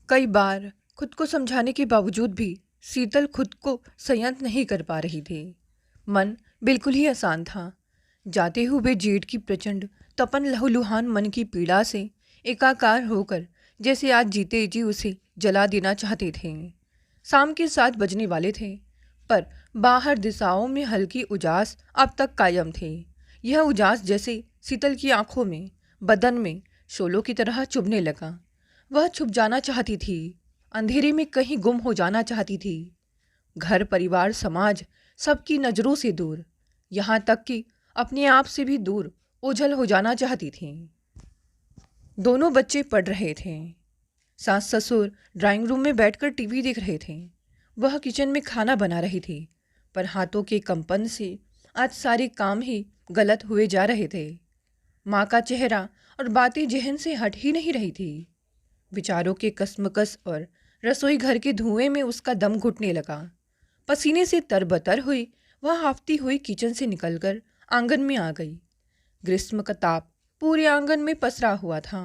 कई बार खुद को समझाने के बावजूद भी शीतल खुद को संयत नहीं कर पा रही थी। मन बिल्कुल ही आसान था। जाते हुए जेठ की प्रचंड तपन लहूलुहान मन की पीड़ा से एकाकार होकर जैसे आज जीते जी उसे जला देना चाहते थे। शाम के 7 बजने वाले थे, पर बाहर दिशाओं में हल्की उजास अब तक कायम थे। यह उजास जैसे शीतल की आंखों में, बदन में शोलों की तरह चुभने लगा। वह छुप जाना चाहती थी, अंधेरे में कहीं गुम हो जाना चाहती थी। घर, परिवार, समाज, सबकी नज़रों से दूर, यहाँ तक कि अपने आप से भी दूर ओझल हो जाना चाहती थी। दोनों बच्चे पढ़ रहे थे। सास ससुर ड्राइंग रूम में बैठकर टीवी देख रहे थे। वह किचन में खाना बना रही थी, पर हाथों के कंपन से आज सारे काम ही गलत हुए जा रहे थे। माँ का चेहरा और बातें जहन से हट ही नहीं रही थी। विचारों के कसमकस और रसोई घर के धुएं में उसका दम घुटने लगा। पसीने से तरबतर हुई वह हाफती हुई किचन से निकलकर आंगन में आ गई। ग्रीष्म का ताप पूरे आंगन में पसरा हुआ था।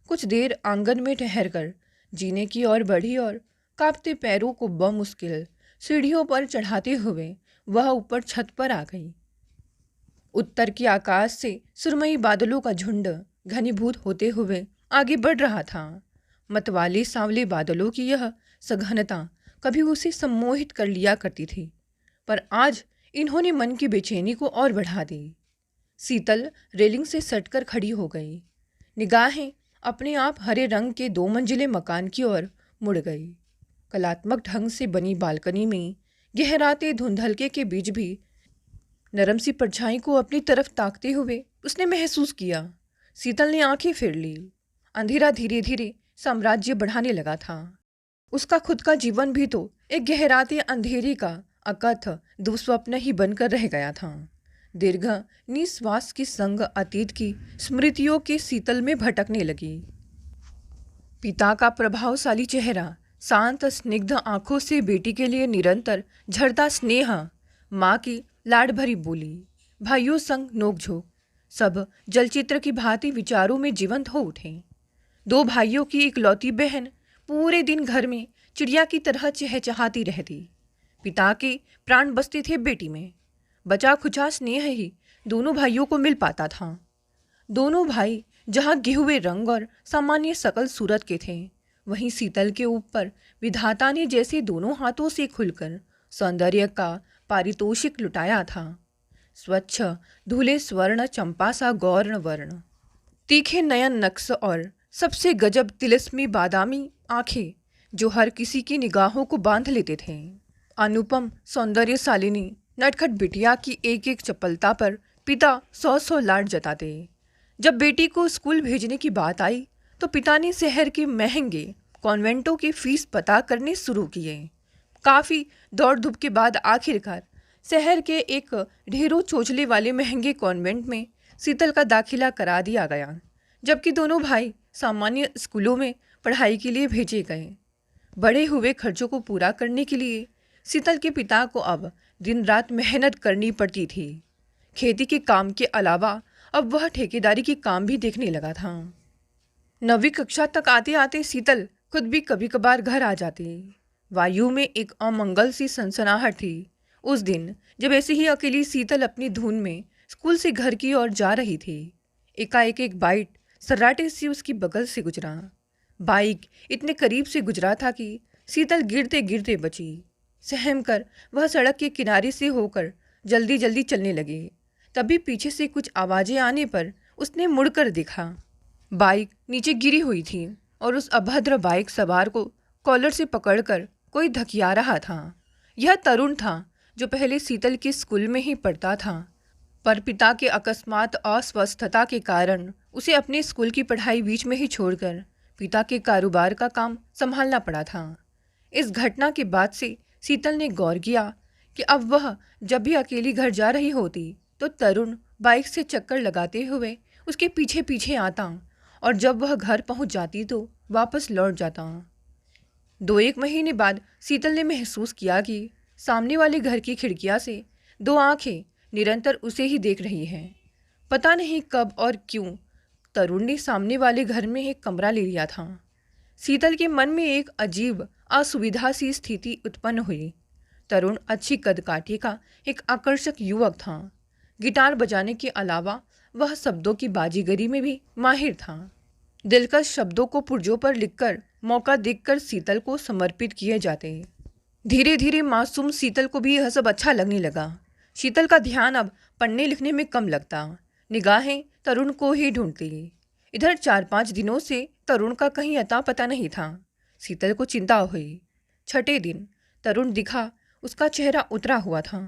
कुछ देर आंगन में ठहरकर जीने की ओर बढ़ी और कांपते पैरों को बमुश्किल सीढ़ियों पर चढ़ाते हुए वह ऊपर छत पर आ गई। उत्तर के आकाश से सुरमई बादलों का झुंड घनीभूत होते हुए आगे बढ़ रहा था। मतवाले सांवले बादलों की यह सघनता कभी उसे सम्मोहित कर लिया करती थी, पर आज इन्होंने मन की बेचैनी को और बढ़ा दी। शीतल रेलिंग से सटकर खड़ी हो गई। निगाहें अपने आप हरे रंग के 2 मंजिले मकान की ओर मुड़ गई। कलात्मक ढंग से बनी बालकनी में गहराते धुंधलके के बीच भी नरम सी परछाई को अपनी तरफ ताकते हुए उसने महसूस किया। शीतल ने आंखें फेर ली। अंधेरा धीरे धीरे साम्राज्य बढ़ाने लगा था। उसका खुद का जीवन भी तो एक गहराते अंधेरे का अकथ दुस्वप्न ही बनकर रह गया था। दीर्घ निश्वास के संग अतीत की स्मृतियों के शीतल में भटकने लगी। पिता का प्रभावशाली चेहरा, शांत स्निग्ध आंखों से बेटी के लिए निरंतर झरता स्नेह, माँ की लाड भरी बोली, भाइयों संग नोकझोंक, सब जलचित्र की भांति विचारों में जीवंत हो उठे। 2 भाइयों की इकलौती बहन पूरे दिन घर में चिड़िया की तरह चहचहाती रहती। पिता के प्राण बसते थे बेटी में। बचा खुचा स्नेह ही दोनों भाइयों को मिल पाता था। दोनों भाई जहाँ गेहुए रंग और सामान्य सकल सूरत के थे, वहीं शीतल के ऊपर विधाता ने जैसे दोनों हाथों से खुलकर सौंदर्य का पारितोषिक लुटाया था। स्वच्छ धुले स्वर्ण चंपा सा गौर्ण वर्ण, तीखे नयन नक्श और सबसे गजब तिलस्मी बादामी आंखें जो हर किसी की निगाहों को बांध लेते थे। अनुपम सौंदर्यशालिनी नटखट बिटिया की एक एक चपलता पर पिता 100 लाड जताते। जब बेटी को स्कूल भेजने की बात आई तो पिता ने शहर के महंगे कॉन्वेंटों की फीस पता करने शुरू किए। काफ़ी दौड़ धूप के बाद आखिरकार शहर के एक ढेरों चोचले वाले महंगे कॉन्वेंट में शीतल का दाखिला करा दिया गया, जबकि दोनों भाई सामान्य स्कूलों में पढ़ाई के लिए भेजे गए। बढ़े हुए खर्चों को पूरा करने के लिए शीतल के पिता को अब दिन रात मेहनत करनी पड़ती थी। खेती के काम के अलावा अब वह ठेकेदारी के काम भी देखने लगा था। 9वीं कक्षा तक आते आते शीतल खुद भी कभी कभार घर आ जाती। वायु में एक अमंगल सी सनसनाहट थी। उस दिन जब ऐसे ही अकेली शीतल अपनी धुन में स्कूल से घर की ओर जा रही थी, एकाएक एक बाइक सर्राटे से उसकी बगल से गुजरा। बाइक इतने करीब से गुजरा था कि शीतल गिरते गिरते बची। सहम कर वह सड़क के किनारे से होकर जल्दी जल्दी चलने लगी। तभी पीछे से कुछ आवाज़ें आने पर उसने मुड़कर देखा। बाइक नीचे गिरी हुई थी और उस अभद्र बाइक सवार को कॉलर से पकड़कर कोई धकिया रहा था। यह तरुण था जो पहले शीतल के स्कूल में ही पढ़ता था, पर पिता के अकस्मात अस्वस्थता के कारण उसे अपने स्कूल की पढ़ाई बीच में ही छोड़कर पिता के कारोबार का काम संभालना पड़ा था। इस घटना के बाद से शीतल ने गौर किया कि अब वह जब भी अकेली घर जा रही होती तो तरुण बाइक से चक्कर लगाते हुए उसके पीछे पीछे आता और जब वह घर पहुंच जाती तो वापस लौट जाता। 2-1 महीने बाद शीतल ने महसूस किया कि सामने वाले घर की खिड़कियां से 2 आंखें निरंतर उसे ही देख रही हैं। पता नहीं कब और क्यों तरुण ने सामने वाले घर में एक कमरा ले लिया था। शीतल के मन में एक अजीब असुविधा सी स्थिति उत्पन्न हुई। तरुण अच्छी कदकाठी का एक आकर्षक युवक था। गिटार बजाने के अलावा वह शब्दों की बाजीगरी में भी माहिर था। दिलकश शब्दों को पुर्जों पर लिखकर मौका देखकर शीतल को समर्पित किए जाते। धीरे धीरे मासूम शीतल को भी यह सब अच्छा लगने लगा। शीतल का ध्यान अब पढ़ने लिखने में कम लगता, निगाहें तरुण को ही ढूंढती। इधर 4-5 दिनों से तरुण का कहीं अता पता नहीं था। शीतल को चिंता हुई। छठे दिन तरुण दिखा, उसका चेहरा उतरा हुआ था।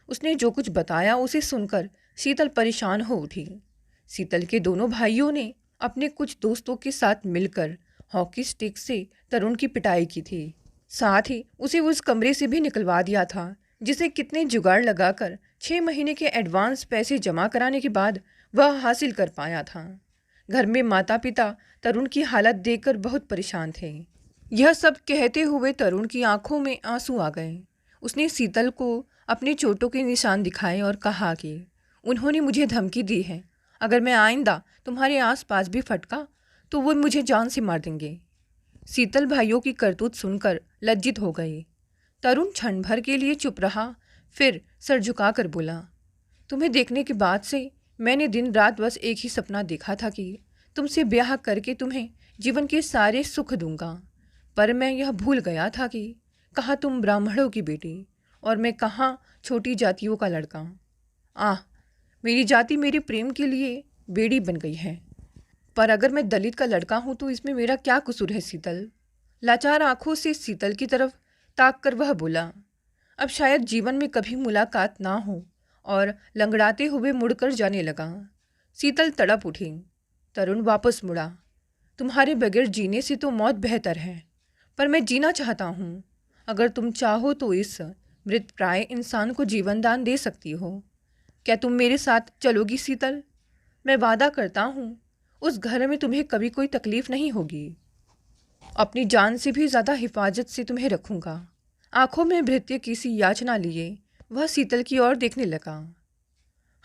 उसने जो कुछ बताया उसे सुनकर शीतल परेशान हो उठी। शीतल के दोनों भाइयों ने अपने कुछ दोस्तों के साथ मिलकर हॉकी स्टिक से तरुण की पिटाई की थी। साथ ही उसे उस कमरे से भी निकलवा दिया था जिसे कितने जुगाड़ लगाकर 6 महीने के एडवांस पैसे जमा कराने के बाद वह हासिल कर पाया था। घर में माता पिता तरुण की हालत देखकर बहुत परेशान थे। यह सब कहते हुए तरुण की आंखों में आंसू आ गए। उसने शीतल को अपने चोटों के निशान दिखाए और कहा कि उन्होंने मुझे धमकी दी है, अगर मैं आइंदा तुम्हारे आसपास भी फटका तो वो मुझे जान से मार देंगे। शीतल भाइयों की करतूत सुनकर लज्जित हो गई। तरुण क्षण भर के लिए चुप रहा, फिर सर झुकाकर बोला, तुम्हें देखने के बाद से मैंने दिन रात बस एक ही सपना देखा था कि तुमसे ब्याह करके तुम्हें जीवन के सारे सुख दूंगा। पर मैं यह भूल गया था कि कहाँ तुम ब्राह्मणों की बेटी और मैं कहाँ छोटी जातियों का लड़का। आह, मेरी जाति मेरे प्रेम के लिए बेड़ी बन गई है, पर अगर मैं दलित का लड़का हूँ तो इसमें मेरा क्या कसूर है। शीतल लाचार आंखों से शीतल की तरफ ताक कर वह बोला, अब शायद जीवन में कभी मुलाकात ना हो, और लंगड़ाते हुए मुड़कर जाने लगा। शीतल तड़प उठी। तरुण वापस मुड़ा, तुम्हारे बगैर जीने से तो मौत बेहतर है, पर मैं जीना चाहता हूँ। अगर तुम चाहो तो इस मृत प्राय इंसान को जीवन दान दे सकती हो। क्या तुम मेरे साथ चलोगी शीतल? मैं वादा करता हूँ उस घर में तुम्हें कभी कोई तकलीफ नहीं होगी। अपनी जान से भी ज़्यादा हिफाजत से तुम्हें रखूँगा। आंखों में भृत्य किसी याचना लिए वह शीतल की ओर देखने लगा।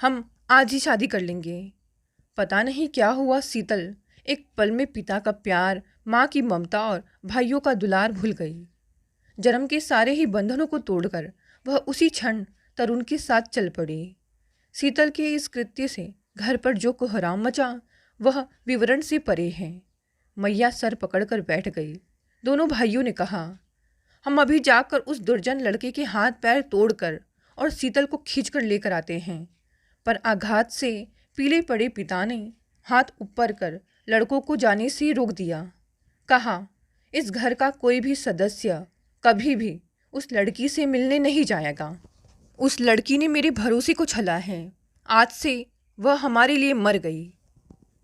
हम आज ही शादी कर लेंगे। पता नहीं क्या हुआ, शीतल एक पल में पिता का प्यार, माँ की ममता और भाइयों का दुलार भूल गई। जन्म के सारे ही बंधनों को तोड़कर वह उसी क्षण तरुण के साथ चल पड़ी। शीतल के इस कृत्य से घर पर जो कोहराम मचा वह विवरण से परे है। मैया सर पकड़कर बैठ गई। दोनों भाइयों ने कहा, हम अभी जाकर उस दुर्जन लड़के के हाथ पैर तोड़कर और शीतल को खींचकर लेकर आते हैं। पर आघात से पीले पड़े पिता ने हाथ ऊपर कर लड़कों को जाने से रोक दिया। कहा, इस घर का कोई भी सदस्य कभी भी उस लड़की से मिलने नहीं जाएगा। उस लड़की ने मेरे भरोसे को छला है। आज से वह हमारे लिए मर गई।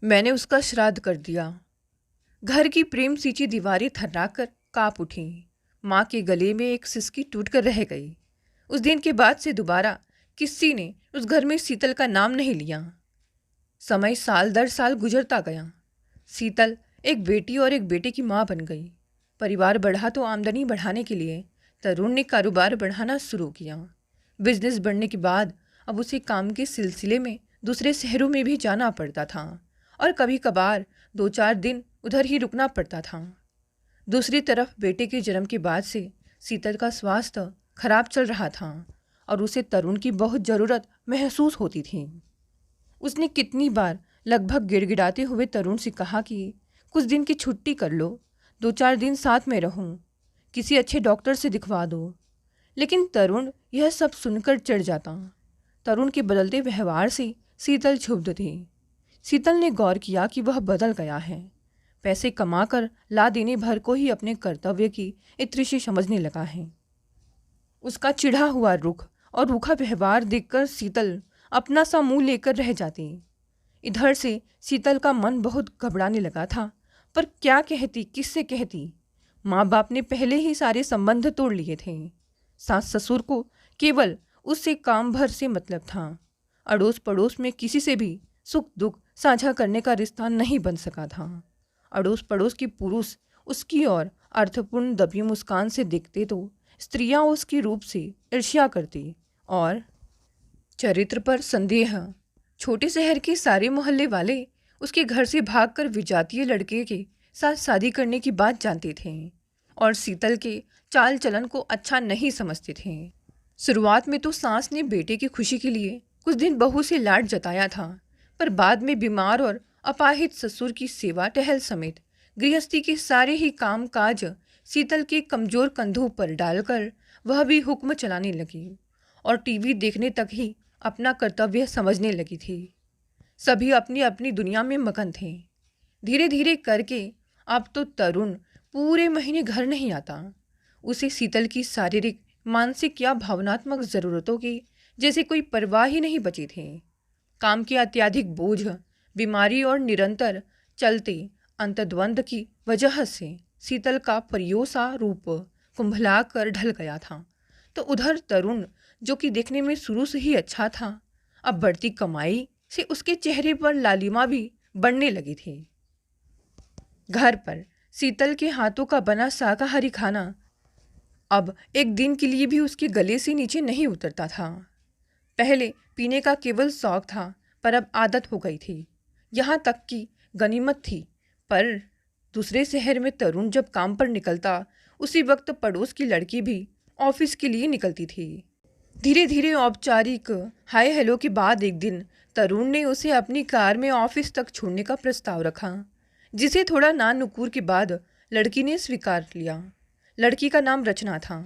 मैंने उसका श्राद्ध कर दिया। घर की प्रेम सींची दीवारें थर्राकर काँप उठी। माँ के गले में एक सिसकी टूटकर रह गई। उस दिन के बाद से दोबारा किसी ने उस घर में शीतल का नाम नहीं लिया। समय साल दर साल गुजरता गया। शीतल एक बेटी और एक बेटे की माँ बन गई। परिवार बढ़ा तो आमदनी बढ़ाने के लिए तरुण ने कारोबार बढ़ाना शुरू किया। बिजनेस बढ़ने के बाद अब उसे काम के सिलसिले में दूसरे शहरों में भी जाना पड़ता था और कभी कभार 2-4 दिन उधर ही रुकना पड़ता था। दूसरी तरफ बेटे के जन्म के बाद से शीतल का स्वास्थ्य खराब चल रहा था और उसे तरुण की बहुत ज़रूरत महसूस होती थी। उसने कितनी बार लगभग गिड़गिड़ाते हुए तरुण से कहा कि कुछ दिन की छुट्टी कर लो, 2-4 दिन साथ में रहूं, किसी अच्छे डॉक्टर से दिखवा दो। लेकिन तरुण यह सब सुनकर चिढ़ जाता। तरुण के बदलते व्यवहार से शीतल क्षुब्ध थी। शीतल ने गौर किया कि वह बदल गया है। पैसे कमाकर ला देने भर को ही अपने कर्तव्य की इतृषि समझने लगा है। उसका चिढ़ा हुआ रुख और रूखा व्यवहार देखकर शीतल अपना सा मुंह लेकर रह जाती। इधर से शीतल का मन बहुत घबराने लगा था, पर क्या कहती, किससे कहती। माँ बाप ने पहले ही सारे संबंध तोड़ लिए थे। सास ससुर को केवल उससे काम भर से मतलब था। अड़ोस पड़ोस में किसी से भी सुख दुख साझा करने का रिश्ता नहीं बन सका था। अड़ोस पड़ोस के पुरुष उसकी ओर अर्थपूर्ण दबी मुस्कान से देखते तो स्त्रियां उसके रूप से ईर्ष्या करती और चरित्र पर संदेह। छोटे शहर के सारे मोहल्ले वाले उसके घर से भागकर विजातीय लड़के के साथ शादी करने की बात जानते थे और शीतल के चाल चलन को अच्छा नहीं समझते थे। शुरुआत में तो सास ने बेटे की खुशी के लिए कुछ दिन बहू से लाड जताया था, पर बाद में बीमार और अपाहिज ससुर की सेवा टहल समेत गृहस्थी के सारे ही काम काज शीतल के कमजोर कंधों पर डालकर वह भी हुक्म चलाने लगी और टीवी देखने तक ही अपना कर्तव्य समझने लगी थी। सभी अपनी अपनी दुनिया में मगन थे। धीरे धीरे करके अब तो तरुण पूरे महीने घर नहीं आता। उसे शीतल की शारीरिक, मानसिक या भावनात्मक ज़रूरतों की जैसे कोई परवाह ही नहीं बची थी। काम के अत्यधिक बोझ, बीमारी और निरंतर चलते अंतर्द्वंद की वजह से शीतल का परियोसा रूप कुंभला कर ढल गया था। तो उधर तरुण, जो कि देखने में शुरू से ही अच्छा था, अब बढ़ती कमाई से उसके चेहरे पर लालिमा भी बढ़ने लगी थी। घर पर शीतल के हाथों का बना शाकाहारी खाना अब एक दिन के लिए भी उसके गले से नीचे नहीं उतरता था। पहले पीने का केवल शौक था, पर अब आदत हो गई थी। यहाँ तक कि गनीमत थी। पर दूसरे शहर में तरुण जब काम पर निकलता, उसी वक्त पड़ोस की लड़की भी ऑफिस के लिए निकलती थी। धीरे धीरे औपचारिक हाय हेलो के बाद एक दिन तरुण ने उसे अपनी कार में ऑफिस तक छोड़ने का प्रस्ताव रखा, जिसे थोड़ा नान नुकुर के बाद लड़की ने स्वीकार लिया। लड़की का नाम रचना था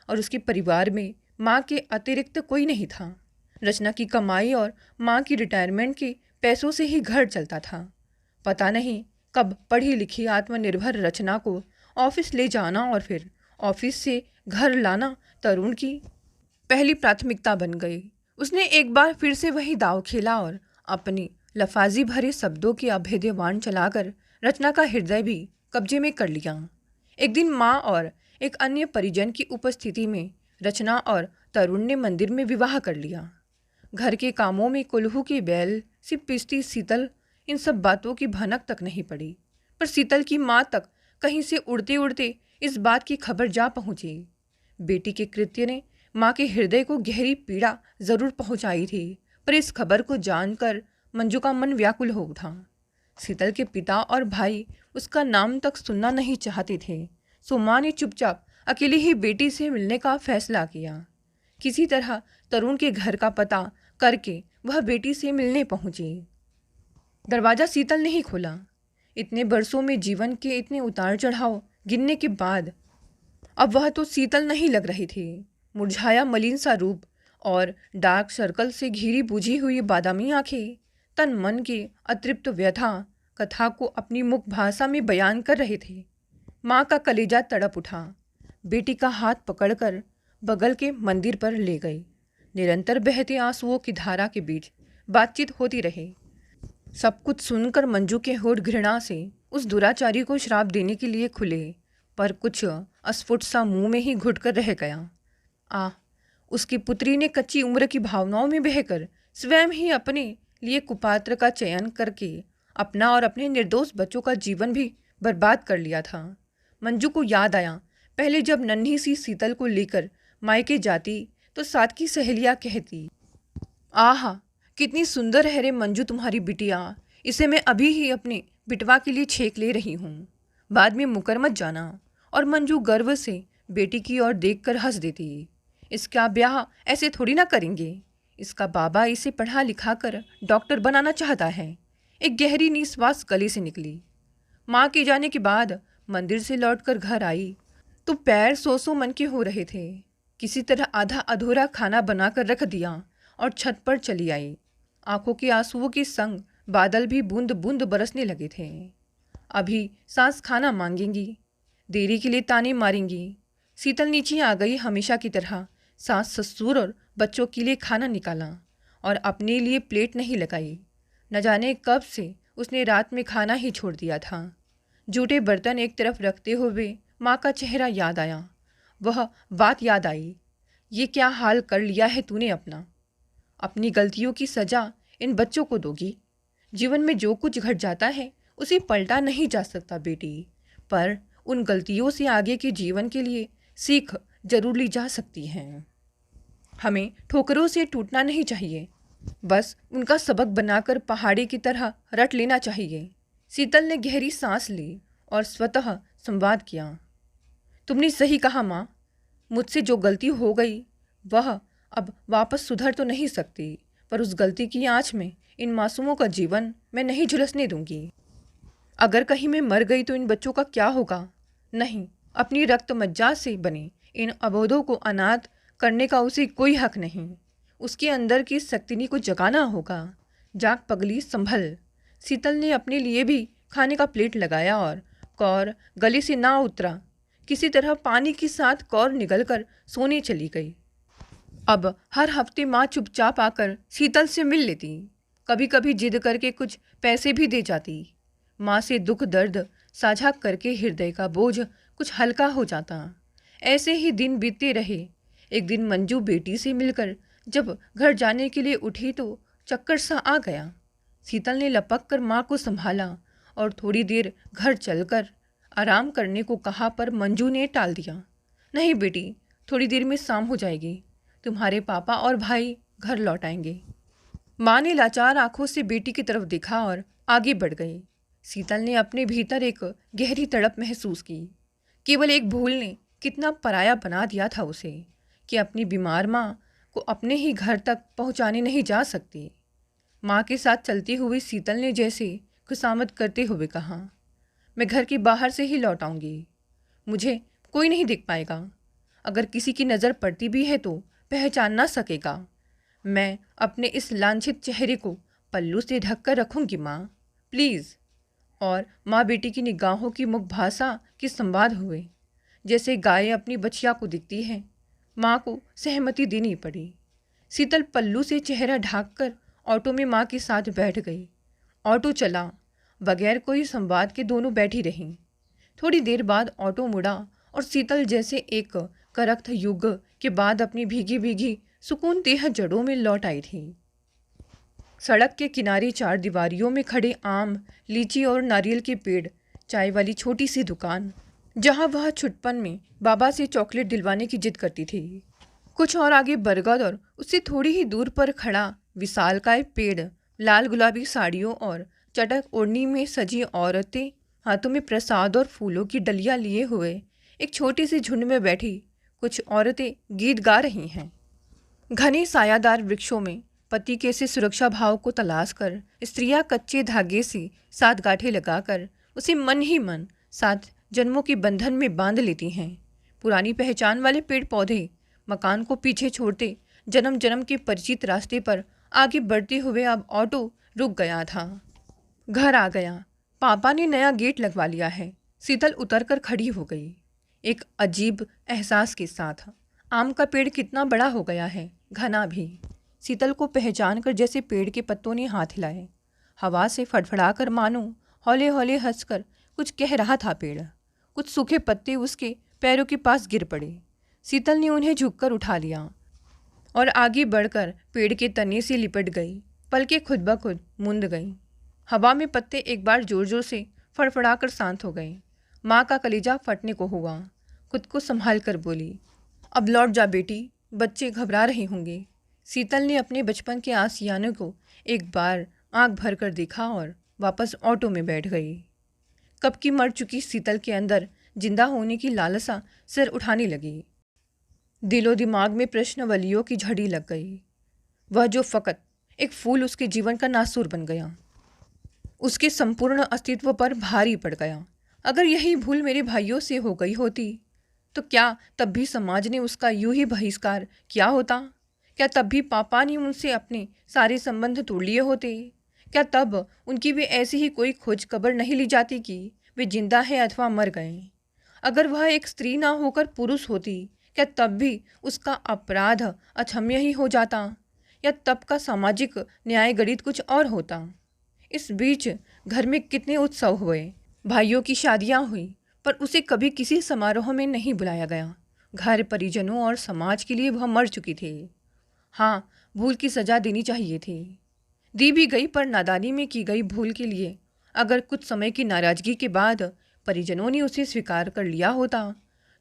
और उसके परिवार में माँ के अतिरिक्त कोई नहीं था। रचना की कमाई और माँ की रिटायरमेंट के पैसों से ही घर चलता था। पता नहीं कब पढ़ी लिखी आत्मनिर्भर रचना को ऑफिस ले जाना और फिर ऑफिस से घर लाना तरुण की पहली प्राथमिकता बन गई। उसने एक बार फिर से वही दाव खेला और अपनी लफाजी भरे शब्दों की अभेद्य वाण चलाकर रचना का हृदय भी कब्जे में कर लिया। एक दिन माँ और एक अन्य परिजन की उपस्थिति में रचना और तरुण ने मंदिर में विवाह कर लिया। घर के कामों में कुल्हू की बैल सी पिसती शीतल इन सब बातों की भनक तक नहीं पड़ी, पर शीतल की माँ तक कहीं से उड़ते उड़ते इस बात की खबर जा पहुंची। बेटी के कृत्य ने माँ के हृदय को गहरी पीड़ा जरूर पहुंचाई थी, पर इस खबर को जानकर मंजू का मन व्याकुल हो उठा। शीतल के पिता और भाई उसका नाम तक सुनना नहीं चाहते थे, सो माँ ने चुपचाप अकेली ही बेटी से मिलने का फैसला किया। किसी तरह तरुण के घर का पता करके वह बेटी से मिलने पहुंची। दरवाज़ा शीतल ने ही खोला। इतने बरसों में जीवन के इतने उतार चढ़ाव गिनने के बाद अब वह तो शीतल नहीं लग रही थी। मुरझाया मलिन सा रूप और डार्क सर्कल से घिरी बुझी हुई बादामी आंखें तन मन की अतृप्त व्यथा कथा को अपनी मुख भाषा में बयान कर रहे थे। माँ का कलेजा तड़प उठा। बेटी का हाथ पकड़कर बगल के मंदिर पर ले गई। निरंतर बहते आंसुओं की धारा के बीच बातचीत होती रही। सब कुछ सुनकर मंजू के होठ घृणा से उस दुराचारी को श्राप देने के लिए खुले, पर कुछ अस्फुट सा मुंह में ही घुट कर रह गया। उसकी पुत्री ने कच्ची उम्र की भावनाओं में बहकर स्वयं ही अपने लिए कुपात्र का चयन करके अपना और अपने निर्दोष बच्चों का जीवन भी बर्बाद कर लिया था। मंजू को याद आया, पहले जब नन्ही सी शीतल को लेकर मायके जाती तो साथ की सहेलियाँ कहती, आहा कितनी सुंदर है रे मंजू तुम्हारी बिटिया, इसे मैं अभी ही अपने बिटवा के लिए छेक ले रही हूँ, बाद में मुकर मत जाना। और मंजू गर्व से बेटी की ओर देखकर हंस देती, इसका ब्याह ऐसे थोड़ी ना करेंगे, इसका बाबा इसे पढ़ा लिखा कर डॉक्टर बनाना चाहता है। एक गहरी निश्वास गले से निकली। माँ के जाने के बाद मंदिर से लौटकर घर आई तो पैर सो सो मन के हो रहे थे। किसी तरह आधा अधूरा खाना बनाकर रख दिया और छत पर चली आई। आंखों के आंसुओं के संग बादल भी बूंद बूंद बरसने लगे थे। अभी सास खाना मांगेंगी, देरी के लिए ताने मारेंगी। शीतल नीचे आ गई। हमेशा की तरह सास ससुर और बच्चों के लिए खाना निकाला और अपने लिए प्लेट नहीं लगाई। न जाने कब से उसने रात में खाना ही छोड़ दिया था। जूठे बर्तन एक तरफ रखते हुए माँ का चेहरा याद आया। वह बात याद आई, ये क्या हाल कर लिया है तूने अपना। अपनी गलतियों की सजा इन बच्चों को दोगी। जीवन में जो कुछ घट जाता है उसे पलटा नहीं जा सकता बेटी, पर उन गलतियों से आगे के जीवन के लिए सीख जरूर ली जा सकती है। हमें ठोकरों से टूटना नहीं चाहिए, बस उनका सबक बनाकर पहाड़ी की तरह रट लेना चाहिए। शीतल ने गहरी सांस ली और स्वतः संवाद किया। तुमने सही कहा माँ, मुझसे जो गलती हो गई वह अब वापस सुधर तो नहीं सकती, पर उस गलती की आंच में इन मासूमों का जीवन मैं नहीं झुलसने दूंगी। अगर कहीं मैं मर गई तो इन बच्चों का क्या होगा? नहीं, अपनी रक्त मज्जा से बने इन अबोधों को अनाथ करने का उसे कोई हक नहीं। उसके अंदर की शक्तिनी को जगाना होगा। जाग पगली, संभल। शीतल ने अपने लिए भी खाने का प्लेट लगाया और कौर गले से ना उतरा। किसी तरह पानी के साथ कौर निगलकर सोने चली गई। अब हर हफ्ते माँ चुपचाप आकर शीतल से मिल लेती, कभी कभी जिद करके कुछ पैसे भी दे जाती। माँ से दुख दर्द साझा करके हृदय का बोझ कुछ हल्का हो जाता। ऐसे ही दिन बीतते रहे। एक दिन मंजू बेटी से मिलकर जब घर जाने के लिए उठी तो चक्कर सा आ गया। शीतल ने लपक कर माँ को संभाला और थोड़ी देर घर चलकर आराम करने को कहा, पर मंजू ने टाल दिया। नहीं बेटी, थोड़ी देर में शाम हो जाएगी, तुम्हारे पापा और भाई घर लौट आएंगे। माँ ने लाचार आंखों से बेटी की तरफ देखा और आगे बढ़ गई। शीतल ने अपने भीतर एक गहरी तड़प महसूस की। केवल एक भूल ने कितना पराया बना दिया था उसे कि अपनी बीमार माँ को अपने ही घर तक पहुँचाने नहीं जा सकती। माँ के साथ चलती हुई शीतल ने जैसे खुशामद करते हुए कहा, मैं घर के बाहर से ही लौट आऊँगी, मुझे कोई नहीं देख पाएगा। अगर किसी की नज़र पड़ती भी है तो पहचान ना सकेगा। मैं अपने इस लांछित चेहरे को पल्लू से ढक कर रखूँगी माँ, प्लीज़। और माँ बेटी की निगाहों की मुखभाषा के संवाद हुए। जैसे गाय अपनी बछिया को दिखती है। माँ को सहमति देनी पड़ी। शीतल पल्लू से चेहरा ढांककर ऑटो में माँ के साथ बैठ गई। ऑटो चला, बगैर कोई संवाद के दोनों बैठी रहीं। थोड़ी देर बाद ऑटो मुड़ा और शीतल जैसे एक करख्त युग के बाद अपनी भीगी भीगी सुकून देह जड़ों में लौट आई थी। सड़क के किनारे चार दीवारियों में खड़े आम, लीची और नारियल के पेड़, चाय वाली छोटी सी दुकान जहां वह छुटपन में बाबा से चॉकलेट दिलवाने की जिद करती थी। कुछ और आगे बरगद और उससे थोड़ी ही दूर पर खड़ा विशालकाय पेड़, लाल गुलाबी साड़ियों और चटक ओढ़नी में सजी औरतें हाथों में प्रसाद और फूलों की डलियां लिए हुए एक छोटी सी झुंड में बैठी कुछ औरतें गीत गा रही हैं। घने सायादार वृक्षों में पति के से सुरक्षा भाव को तलाश कर स्त्रियां कच्चे धागे से सात गांठें लगाकर उसे मन ही मन 7 जन्मों के बंधन में बांध लेती हैं। पुरानी पहचान वाले पेड़ पौधे मकान को पीछे छोड़ते जन्म जन्म के परिचित रास्ते पर आगे बढ़ते हुए अब ऑटो रुक गया था। घर आ गया। पापा ने नया गेट लगवा लिया है। शीतल उतरकर खड़ी हो गई, एक अजीब एहसास के साथ। आम का पेड़ कितना बड़ा हो गया है, घना भी। शीतल को पहचान कर जैसे पेड़ के पत्तों ने हाथ हिलाए। हवा से फड़फड़ाकर मानो हौले हौले हंसकर कुछ कह रहा था पेड़। कुछ सूखे पत्ते उसके पैरों के पास गिर पड़े। शीतल ने उन्हें झुककर उठा लिया और आगे बढ़कर पेड़ के तने से लिपट गई। पलकें खुद ब खुद मुंद गईं। हवा में पत्ते एक बार जोर जोर से फड़फड़ाकर शांत हो गए। माँ का कलेजा फटने को हुआ। खुद को संभाल कर बोली, अब लौट जा बेटी, बच्चे घबरा रहे होंगे। शीतल ने अपने बचपन के आशियाने को एक बार आंख भर कर देखा और वापस ऑटो में बैठ गई। कब की मर चुकी शीतल के अंदर जिंदा होने की लालसा सिर उठाने लगी। दिलो दिमाग में प्रश्नवलियों की झड़ी लग गई। वह जो फ़कत एक फूल उसके जीवन का नासूर बन गया, उसके संपूर्ण अस्तित्व पर भारी पड़ गया। अगर यही भूल मेरे भाइयों से हो गई होती तो क्या तब भी समाज ने उसका यूं ही बहिष्कार किया होता? क्या तब भी पापा ने उनसे अपने सारे संबंध तोड़ लिए होते? क्या तब उनकी भी ऐसी ही कोई खोज खबर नहीं ली जाती कि वे जिंदा हैं अथवा मर गए? अगर वह एक स्त्री ना होकर पुरुष होती, क्या तब भी उसका अपराध अक्षम्य ही हो जाता? या तब का सामाजिक न्याय गणित कुछ और होता? इस बीच घर में कितने उत्सव हुए, भाइयों की शादियां हुई, पर उसे कभी किसी समारोह में नहीं बुलाया गया। घर, परिजनों और समाज के लिए वह मर चुकी थी। हाँ, भूल की सज़ा देनी चाहिए थी। दी भी गई, पर नादानी में की गई भूल के लिए अगर कुछ समय की नाराज़गी के बाद परिजनों ने उसे स्वीकार कर लिया होता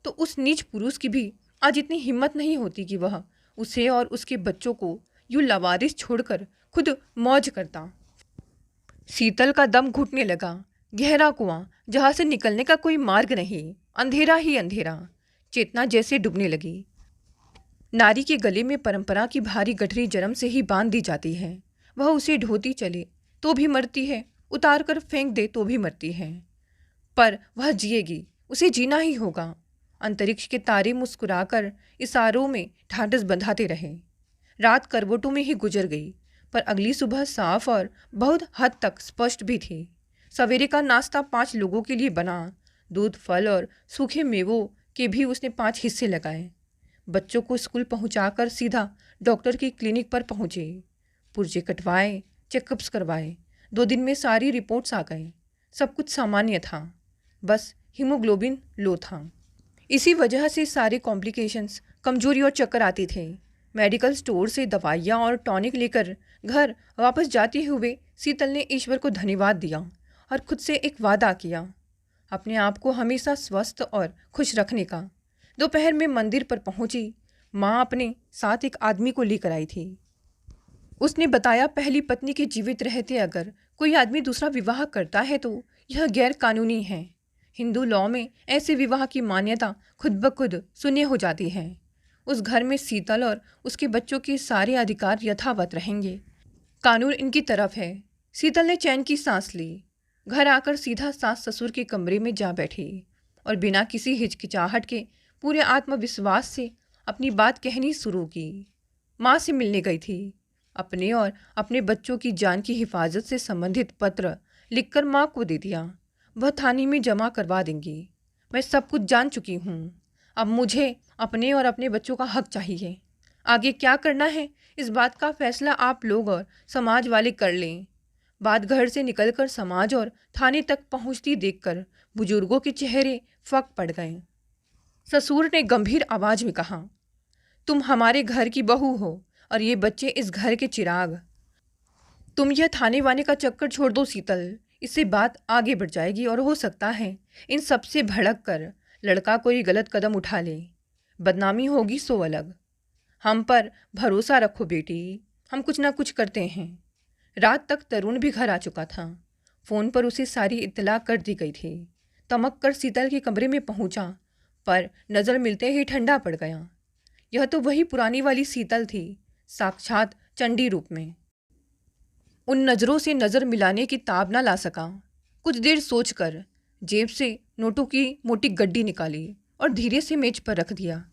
तो उस नीच पुरुष की भी आज इतनी हिम्मत नहीं होती कि वह उसे और उसके बच्चों को यूं लावारिस छोड़कर खुद मौज करता। शीतल का दम घुटने लगा। गहरा कुआं जहाँ से निकलने का कोई मार्ग नहीं, अंधेरा ही अंधेरा। चेतना जैसे डूबने लगी। नारी के गले में परंपरा की भारी गठरी जन्म से ही बांध दी जाती है। वह उसे ढोती चले तो भी मरती है, उतार कर फेंक दे तो भी मरती है। पर वह जिएगी, उसे जीना ही होगा। अंतरिक्ष के तारे मुस्कुराकर इशारों में ढांढस बंधाते रहे। रात करवटों में ही गुजर गई, पर अगली सुबह साफ और बहुत हद तक स्पष्ट भी थी। सवेरे का नाश्ता 5 लोगों के लिए बना। दूध, फल और सूखे मेवों के भी उसने 5 हिस्से लगाए। बच्चों को स्कूल पहुंचाकर सीधा डॉक्टर की क्लिनिक पर पहुंचे। पुर्जे कटवाए, चेकअप्स करवाए। 2 दिन में सारी रिपोर्ट्स आ गए। सब कुछ सामान्य था, बस हीमोग्लोबिन लो था। इसी वजह से सारे कॉम्प्लिकेशंस, कमजोरी और चक्कर आते थे। मेडिकल स्टोर से दवाइयाँ और टॉनिक लेकर घर वापस जाते हुए शीतल ने ईश्वर को धन्यवाद दिया और खुद से एक वादा किया, अपने आप को हमेशा स्वस्थ और खुश रखने का। दोपहर में मंदिर पर पहुंची। माँ अपने साथ एक आदमी को लेकर आई थी। उसने बताया, पहली पत्नी के जीवित रहते अगर कोई आदमी दूसरा विवाह करता है तो यह गैर कानूनी है। हिंदू लॉ में ऐसे विवाह की मान्यता खुद ब खुद शून्य हो जाती है। उस घर में शीतल और उसके बच्चों के सारे अधिकार यथावत रहेंगे। कानून इनकी तरफ है। शीतल ने चैन की सांस ली। घर आकर सीधा सास ससुर के कमरे में जा बैठी और बिना किसी हिचकिचाहट के पूरे आत्मविश्वास से अपनी बात कहनी शुरू की। माँ से मिलने गई थी। अपने और अपने बच्चों की जान की हिफाजत से संबंधित पत्र लिखकर माँ को दे दिया। वह थाने में जमा करवा देंगी। मैं सब कुछ जान चुकी हूँ। अब मुझे अपने और अपने बच्चों का हक चाहिए। आगे क्या करना है, इस बात का फैसला आप लोग और समाज वाले कर लें। बात घर से निकलकर समाज और थाने तक पहुँचती देखकर बुजुर्गों के चेहरे फक पड़ गए। ससुर ने गंभीर आवाज में कहा, तुम हमारे घर की बहू हो और ये बच्चे इस घर के चिराग। तुम यह थाने वाने का चक्कर छोड़ दो शीतल, इससे बात आगे बढ़ जाएगी और हो सकता है इन सबसे भड़क कर लड़का कोई गलत कदम उठा ले। बदनामी होगी सो अलग। हम पर भरोसा रखो बेटी, हम कुछ ना कुछ करते हैं। रात तक तरुण भी घर आ चुका था। फ़ोन पर उसे सारी इत्तला कर दी गई थी। तमक कर शीतल के कमरे में पहुंचा, पर नज़र मिलते ही ठंडा पड़ गया। यह तो वही पुरानी वाली शीतल थी, साक्षात चंडी रूप में। उन नज़रों से नज़र मिलाने की ताब ना ला सका। कुछ देर सोचकर जेब से नोटों की मोटी गड्डी निकाली और धीरे से मेज पर रख दिया।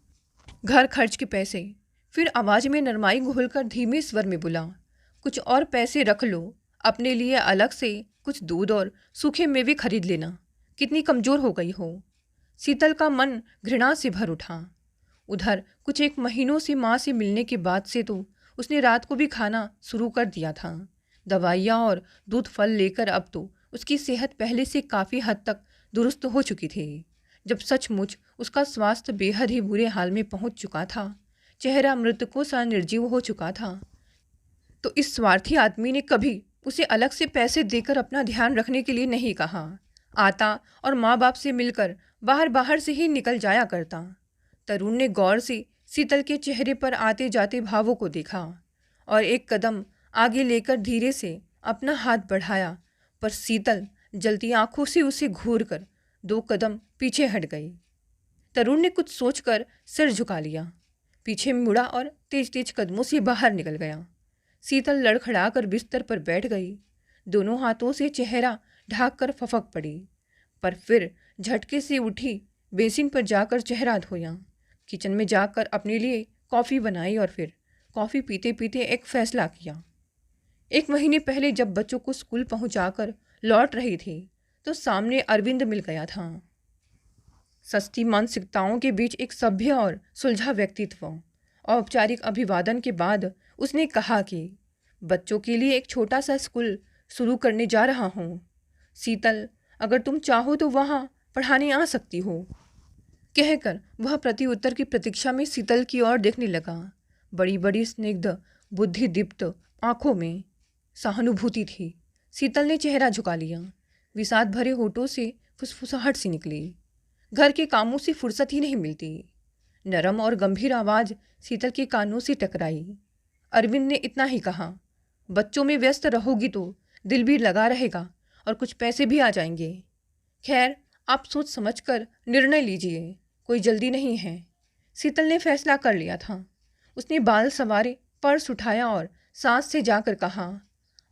घर खर्च के पैसे। फिर आवाज़ में नरमाई घोलकर धीमे स्वर में बोला, कुछ और पैसे रख लो, अपने लिए अलग से कुछ दूध और सूखे मेवे खरीद लेना। कितनी कमज़ोर हो गई हो। शीतल का मन घृणा से भर उठा। उधर कुछ 1 महीनों से माँ से मिलने के बाद से तो उसने रात को भी खाना शुरू कर दिया था। दवाइयाँ और दूध फल लेकर अब तो उसकी सेहत पहले से काफ़ी हद तक दुरुस्त हो चुकी थी। जब सचमुच उसका स्वास्थ्य बेहद ही बुरे हाल में पहुंच चुका था, चेहरा मृतकों सा निर्जीव हो चुका था, तो इस स्वार्थी आदमी ने कभी उसे अलग से पैसे देकर अपना ध्यान रखने के लिए नहीं कहा। आता और माँ बाप से मिलकर बाहर बाहर से ही निकल जाया करता। तरुण ने गौर से शीतल के चेहरे पर आते जाते भावों को देखा और एक कदम आगे लेकर धीरे से अपना हाथ बढ़ाया, पर शीतल जलती आंखों से उसे घूर कर 2 कदम पीछे हट गई। तरुण ने कुछ सोचकर सिर झुका लिया, पीछे मुड़ा और तेज तेज कदमों से बाहर निकल गया। शीतल लड़खड़ाकर बिस्तर पर बैठ गई। दोनों हाथों से चेहरा ढाक कर फफक पड़ी, पर फिर झटके से उठी, बेसिन पर जाकर चेहरा धोया। किचन में जाकर अपने लिए कॉफ़ी बनाई और फिर कॉफ़ी पीते पीते एक फ़ैसला किया। 1 महीने पहले जब बच्चों को स्कूल पहुंचाकर लौट रही थी तो सामने अरविंद मिल गया था। सस्ती मानसिकताओं के बीच एक सभ्य और सुलझा व्यक्तित्व। औपचारिक अभिवादन के बाद उसने कहा कि बच्चों के लिए एक छोटा सा स्कूल शुरू करने जा रहा हूँ। शीतल, अगर तुम चाहो तो वहाँ पढ़ाने आ सकती हो। कहकर वह प्रति उत्तर की प्रतीक्षा में शीतल की ओर देखने लगा। बड़ी बड़ी स्निग्ध बुद्धि दीप्त आंखों में सहानुभूति थी। शीतल ने चेहरा झुका लिया। विषाद भरे होठों से फुसफुसाहट सी निकली। घर के कामों से फुर्सत ही नहीं मिलती। नरम और गंभीर आवाज़ शीतल के कानों से टकराई। अरविंद ने इतना ही कहा, बच्चों में व्यस्त रहोगी तो दिल भी लगा रहेगा और कुछ पैसे भी आ जाएंगे। खैर, आप सोच समझ कर निर्णय लीजिए, कोई जल्दी नहीं है। शीतल ने फैसला कर लिया था। उसने बाल संवारे, पर्स उठाया और सास से जाकर कहा,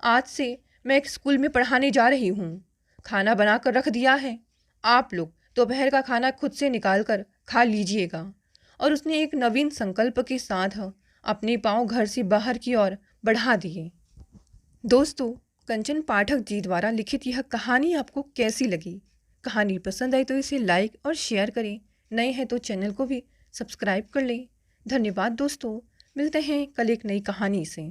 आज से मैं एक स्कूल में पढ़ाने जा रही हूँ। खाना बना कर रख दिया है, आप लोग दोपहर का खाना खुद से निकाल कर खा लीजिएगा। और उसने एक नवीन संकल्प के साथ अपने पाँव घर से बाहर की ओर बढ़ा दिए। दोस्तों, कंचन पाठक जी द्वारा लिखित यह कहानी आपको कैसी लगी? कहानी पसंद आई तो इसे लाइक और शेयर करें। नए हैं तो चैनल को भी सब्सक्राइब कर लें। धन्यवाद दोस्तों, मिलते हैं कल एक नई कहानी से।